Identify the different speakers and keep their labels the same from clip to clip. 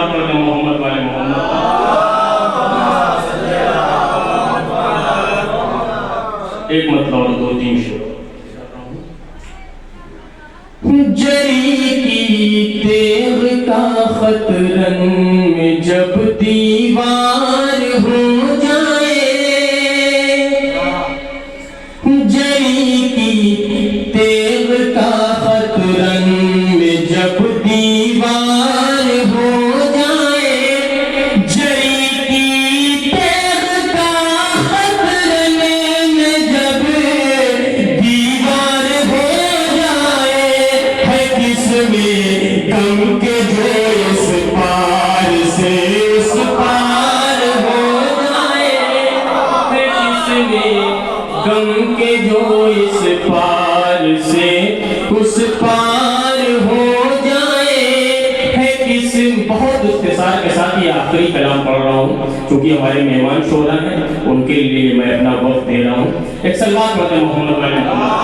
Speaker 1: صلوات پڑھتے ہیں محمد والے محمد. ایک مطلب اور دو تین شعر. جری کی تیغ کا خط رنگ میں جب دیوار ہو جائے، جری کی تیغ کا خط رنگ میں جب دیوار ہو جائے، جری کی تیغ کا خط رنگ میں جب دیوار ہو جائے، ہے کس میں غم کے جو اس پار سے اس پار ہو جائے، ہے کس میں غم کے جو اس پار سے اس پار ہو جائے، ہے کس. بہت اختصار کے ساتھ یہ آخری کلام پڑھ رہا ہوں چونکہ ہمارے مہمان شعراء ہیں، ان کے لیے میں اپنا وقت دے رہا ہوں. ایک صلوات پڑھتے ہیں محمد والے محمد.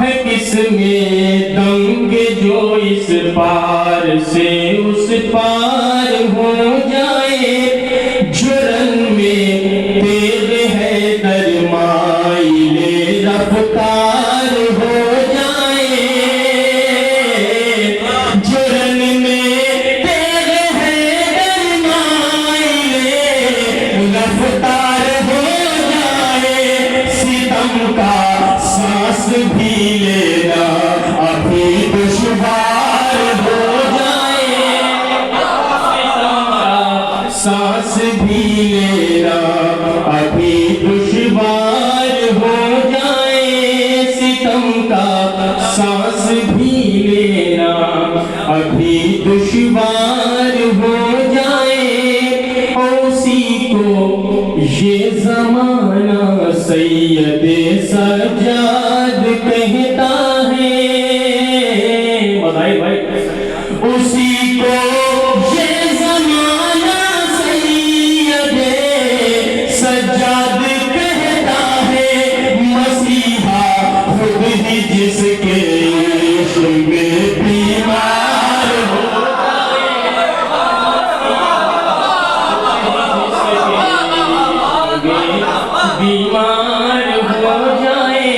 Speaker 1: ہے کس میں دنگ جو اس پار سے اس پار ہو جائے، جرن میں تیغ ہے درمائل رفتار ہو جائے، جرن میں تیغ ہے درمائل رفتار ہو جائے، ستم کا سانس بھی لینا ابھی دشوار ہو جائے، سانس بھی لینا ابھی دشوار ہو جائے، ستم کا سانس بھی لینا ابھی دشوار ہو جائے، اسی کو یہ زمانہ سید سجاد کہتا ہے. بتائیے بھائی. اسی کو یہ زمانہ سید سجاد کہتا ہے، مسیحا خود ہی جس کے عشق میں بیمار ہو بیمار ہو جائے،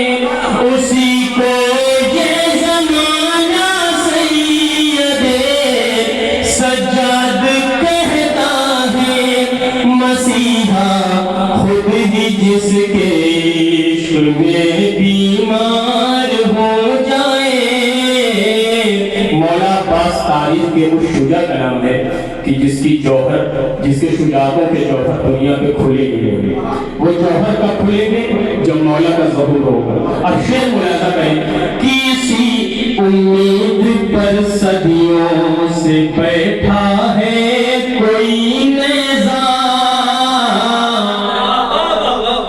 Speaker 1: اسی کو یہ زمانہ سید سجاد کہتا ہے، مسیحا خود ہی جس کے عشق میں بیمار ہو جائے. مولا عباس تعریف کے اس شجاع کا نام ہے کہ جس کی جوہر، جس کے شجاعتوں کے جوہر دنیا پہ کھلے گئے، وہ جوہر کا کھلے گئے جب مولا کا ظہور ہوگا. اب شعر ملاحظہ کریں. کسی امید پر صدیوں سے بیٹھا ہے کوئی نیزہ،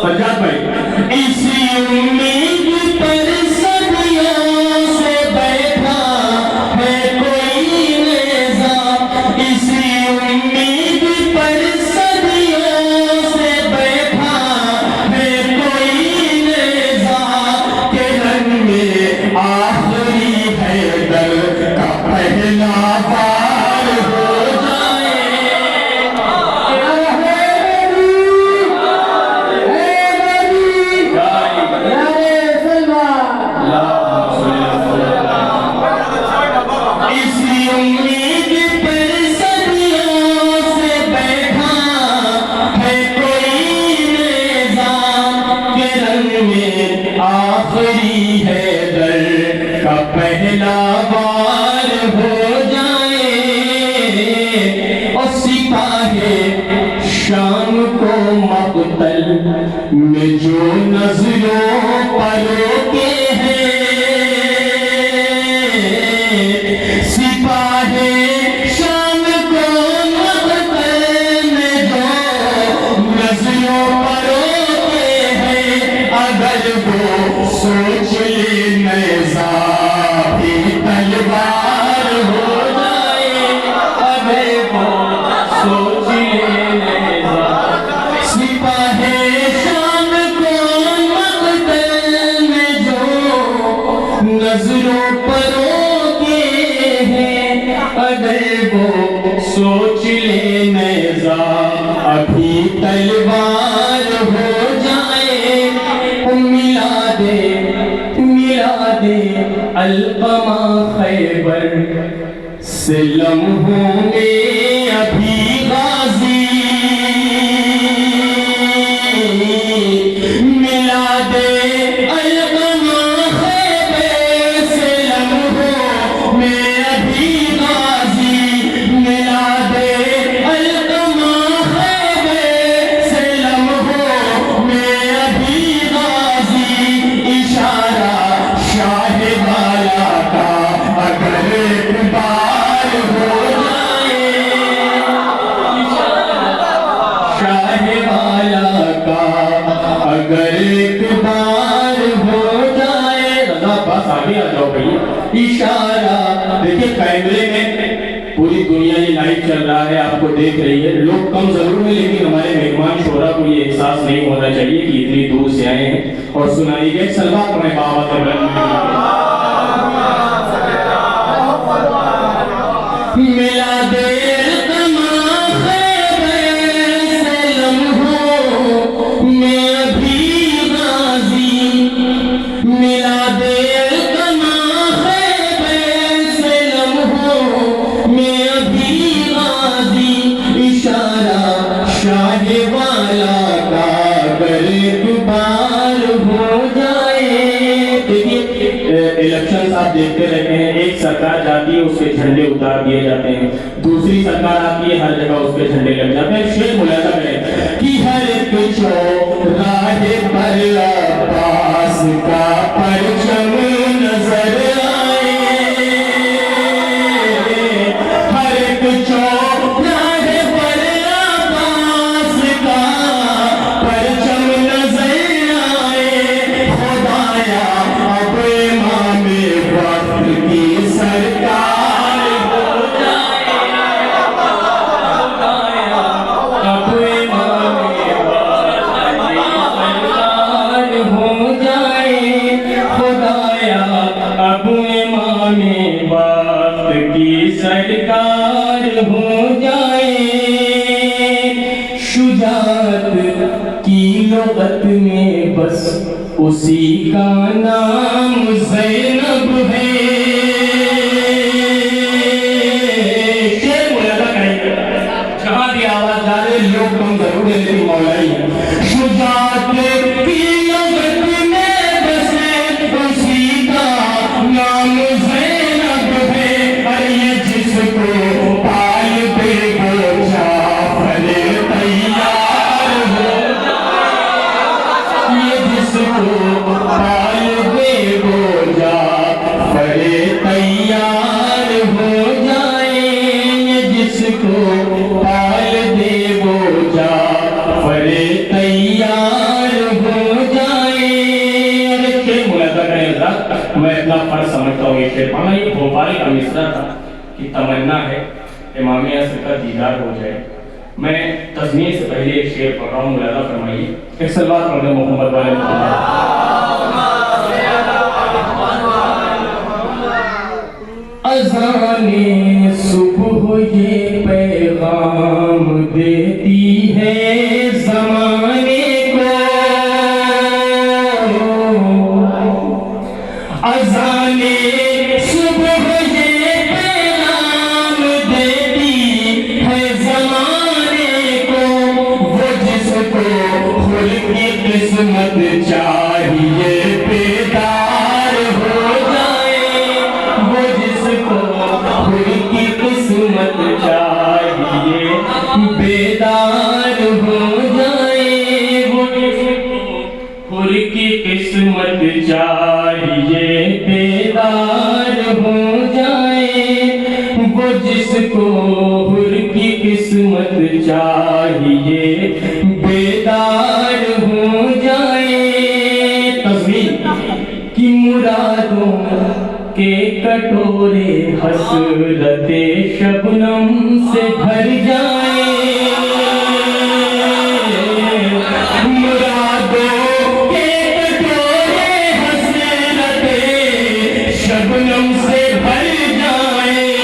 Speaker 1: سجاد بھائی. اسی امید پر صدیوں سے بیٹھا ہے کوئی نیزہ، اسی امید پر صدیوں سے بیٹھا ہے کوئی نیزہ، کہ رنگ میں آخری حیدر کا پہلا بار ہو جائے. اسی امید پر صدیوں سے بیٹھا ہے کوئی نیزہ، کہ رنگ میں آخری حیدر کا پہلا بار ہو جائے. اور سپاہ شام کو مقتل میں جو نظروں پر روکے ہیں، سپاہ شام کو مقتل میں جو نظروں پر روکے ہیں، اگر وہ سوچ لے نیزہ بھی تلوار ہو جائے، اگر وہ سوچ لے نیزہ. سپاہ شام کو مقتل اگر وہ سوچ لے نیزہ ابھی تلوار ہو جائے، ملا دے القمہ خیبر سے لمحوں میں ابھی غازی، ملا دے القمہ خیبر سے لمحوں میں ابھی غازی، ملا دے القمہ خیبر سے لمحوں میں ابھی غازی، اشارہ شاہ والا کا اگر ایک بار ہو جائے، شاہ والا کا اگر ایک بار ہو جائے، رضا بس آگے آ جاؤ بھئی، اشارہ دیکھیں کیمرے میں پوری دنیا یہ لائیو چل رہا ہے، آپ کو دیکھ رہی ہے، لوگ کم ضرور ہیں لیکن ہمارے مہمان شعراء کو یہ احساس نہیں ہونا چاہیے کہ اتنی دور سے آئے ہیں اور سنائی گئے سلوات پڑھیں بابا ملا دے القمہ خیبر سے لمحوں میں ابھی غازی، ملا دے القمہ خیبر سے لمحوں میں ابھی غازی، اشارہ شاہ والا کا اگر ایک بار ہو جائے۔ دیکھیے الیکشنز آپ دیکھتے رہتے ہیں، ایک سرکار جاتی ہے اس کے جھنڈے اتار دیے جاتے ہیں، دوسری سرکار آتی ہے ہر جگہ اس کے جھنڈے لگ جاتے ہیں۔ شعر ملاحظہ کریں کہ ہر ایک چوراہے پر عباس کا پرچم نظر آئے، ہر ایک چوراہے پر عباس کا پرچم نظر آئے، خدایا اب امام وقت کی سرکار ہو جائے، خدایا اب امام وقت کی سرکار ہو جائے، خدایا اب امام وقت کی سرکار ہو جائے۔ شجاعت کی لغت میں بس اسی کا نام زینب ہے، شعر ملاحظہ کریں جہاں بھی آواز جا رہے لوگ کم ضرور ہے لیکن مولائی ہے۔ شجاعت کی لغت میں بس اسی کا نام زینب ہے، اور یہ جس کو پال دے وہ جعفر تیار ہو جائے، یہ جس کو پال دے وہ جعفر تیار ہو جائے، یہ جس کو پال دے وہ جعفر تیار ہو جائے۔ اور ایک شعر ملاحظہ کریں حضرات، میں اتنا فرض سمجھتا ہوں یہ شعر پڑھنا، یہ بھوپال کا مصرع تھا کہ تمنا ہے امام عصر کا دیدار ہو جائے۔ میں تزمیے سے پہلے ایک شعر پڑھ رہا ہوں، ملاحظہ فرمائیے، ایک سلوات پڑھ دیں محمد والے اذان صبح یہ پیغام دیتی ہے زمانے کو، اذان صبح یہ پیغام دیتی ہے زمانے کو، وہ جس کو خلق کی قسمت چاہیے بیدار ہو جائے، وہ جس کو خلق کی قسمت چاہیے بیدار ہو جائے، وہ جس کو خلق کی قسمت چاہیے بیدار ہو جائے، وہ جس کو خلق کی قسمت چاہیے بیدار ہو جائے۔ تزمین کی مرادوں کے کٹورے حسرت شبنم سے بھر جائیں، مرادوں کے کٹورے حسرت شبنم سے بھر جائیں،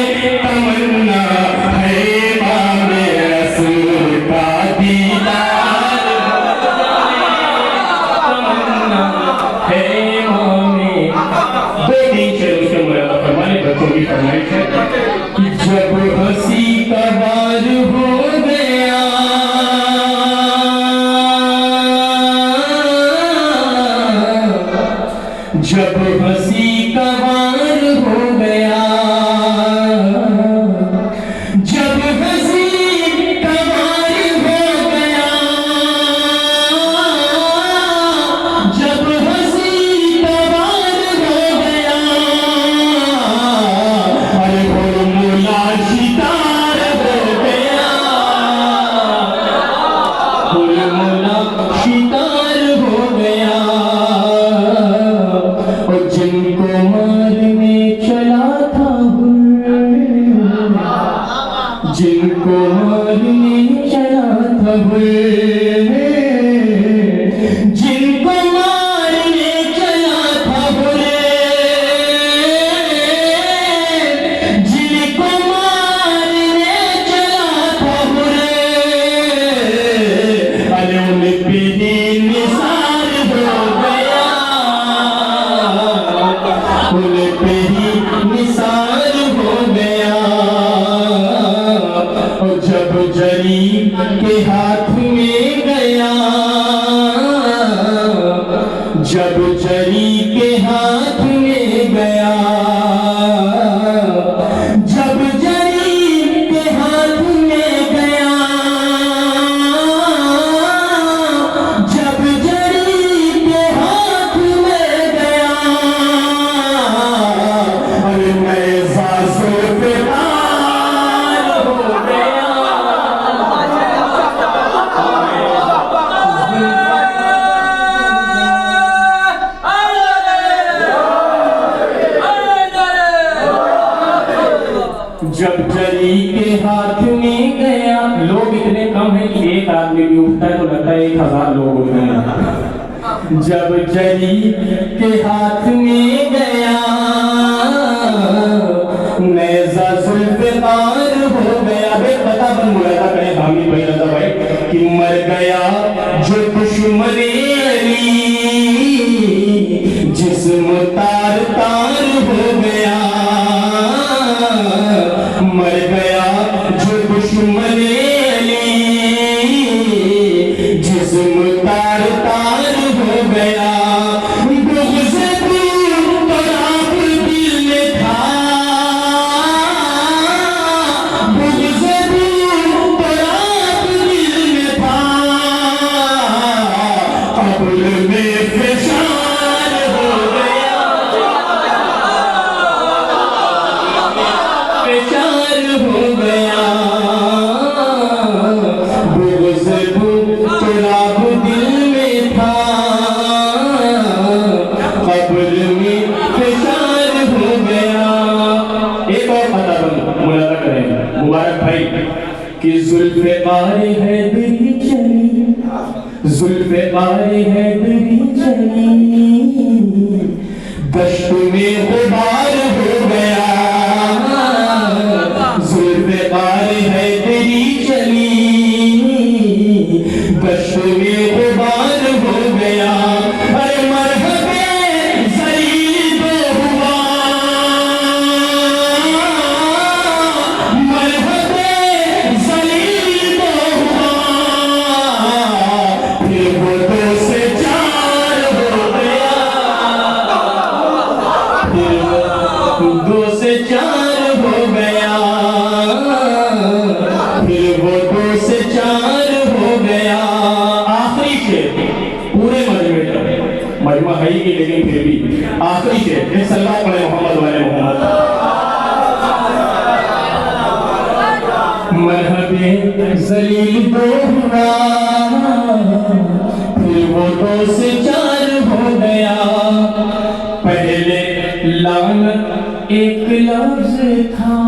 Speaker 1: تمنا جب ہنسی کا بار ہو گیا جب ہنسی کا بار ہو گیا جب ہنسی کا بار ہو گیا جب ہنسی کا بار ہو گیا ارے مولا شکار ہو گیا مولا شکار ہو گیا اور جن کو مارنے چلا تھا جن کو مارنے چلا تھا جن کو مارنے چلا تھا جن کو مارنے چلا تھا ارے ان پہ ہی نثار ہو گیا ان پہ ہی نثار ہو گیا اور جب جری کے ہاتھ میں گیا جب جری کے ہاتھ میں گیا جب جری کے ہاتھ میں گیا جب جری کے ہاتھ میں گیا ارے نیزہ ذوالفقار ہو گیا جب جری کے ہاتھ میں گیا لوگ اتنے کم ہیں کہ ایک آدمی بھی اٹھتا ہے تو لگتا ہے 1000 لوگ اٹھ گئے جب جری کے ہاتھ میں گیا نیزہ ذوالفقار ہو گیا بے پتہ بن ملاحظہ کریں حامی بھائی رضا بھائی کہ مر گیا جو دشمن علی جسم تار تار ہو گیا مر گیا جو دشمن علی جسم تار تار ہو گیا بغض طراب دل میں تھا بغض طراب دل میں تھا قبر میں فشار ہو گیا فشار ہو گیا بغض طراب دل میں تھا قبر میں فشار ہو گیا ایک اور مطلب ملاحظہ کریں مبارک بھائی کہ ذوالفقار حیدری چلی ذوالفقار حیدری چلی دشت میں غبار ہو گیا ذوالفقار حیدری چلی دشت میں غبار ہو گیا ارے مرحبا ذلیل تو ہوا مرحبا ذلیل تو ہوا پھر وہ 2 سے 4 ہو گیا پھر وہ 2 سے 4 ہو گیا پھر وہ 2 سے 4 ہو گیا آخری شعر پورے مجموعے کا مجموعہ ہے ہی لیکن پھر بھی آخری شعر صلی اللہ علیہ محمد والے محمد مرحبا ذلیل تو ہوا پھر وہ 2 سے 4 ہو گیا پہلے لعنت ایک لفظ تھا